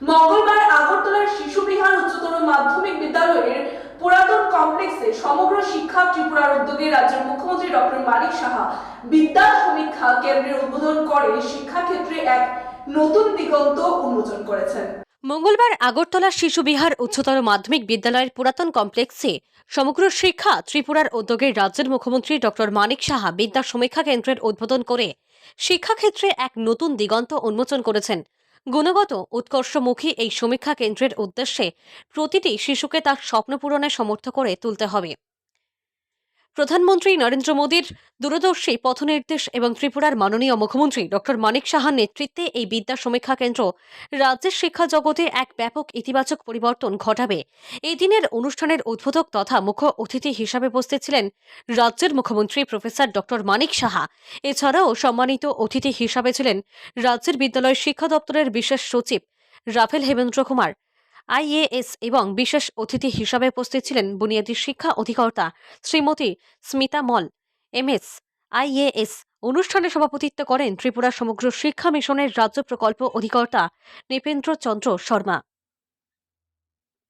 মঙ্গলবার আগরতলার শিশু বিহার উচ্চতর মাধ্যমিক বিদ্যালয়ের পুরাতন কমপ্লেক্সে সমগ্র শিক্ষা ত্রিপুরার উদ্যোগে রাজ্যের মুখ্যমন্ত্রী ডক্টর মানিক সাহা বিদ্যা সমীক্ষা কেন্দ্রের উদ্বোধন করে শিক্ষাক্ষেত্রে এক নতুন দিগন্ত উন্মোচন করেছেন। মঙ্গলবার আগরতলা শিশু বিহার উচ্চতর মাধ্যমিক বিদ্যালয়ের পুরাতন কমপ্লেক্সে সমগ্র শিক্ষা ত্রিপুরার উদ্যোগে রাজ্যের মুখ্যমন্ত্রী ডক্টর মানিক সাহা বিদ্যা সমীক্ষা কেন্দ্রের উদ্বোধন করে শিক্ষাক্ষেত্রে এক নতুন দিগন্ত উন্মোচন করেছেন। গুণগত উৎকর্ষমুখী এই সমীক্ষা কেন্দ্রের উদ্দেশ্যে প্রতিটি শিশুকে তার স্বপ্ন পূরণে সমর্থ করে তুলতে হবে। প্রধানমন্ত্রী নরেন্দ্র মোদীর দূরদর্শী পথনির্দেশ এবং ত্রিপুরার মাননীয় মুখ্যমন্ত্রী ডক্টর মানিক সাহার নেতৃত্বে এই বিদ্যা সমীক্ষা কেন্দ্র রাজ্যের শিক্ষা জগতে এক ব্যাপক ইতিবাচক পরিবর্তন ঘটাবে। এই দিনের অনুষ্ঠানের উদ্বোধক তথা মুখ্য অতিথি হিসাবে উপস্থিত ছিলেন রাজ্যের মুখ্যমন্ত্রী প্রফেসর ডক্টর মানিক সাহা। এছাড়াও সম্মানিত অতিথি হিসাবে ছিলেন রাজ্যের বিদ্যালয় শিক্ষা দপ্তরের বিশেষ সচিব রাফেল হেমেন্দ্র কুমার আইএএস এবং বিশেষ অতিথি হিসাবে উপস্থিত ছিলেন বুনিয়াদী শিক্ষা অধিকর্তা শ্রীমতী স্মিতা মল এমএস আইএএস। অনুষ্ঠানে সভাপতিত্ব করেন ত্রিপুরা সমগ্র শিক্ষা মিশনের রাজ্য প্রকল্প অধিকর্তা নৃপেন্দ্র চন্দ্র শর্মা।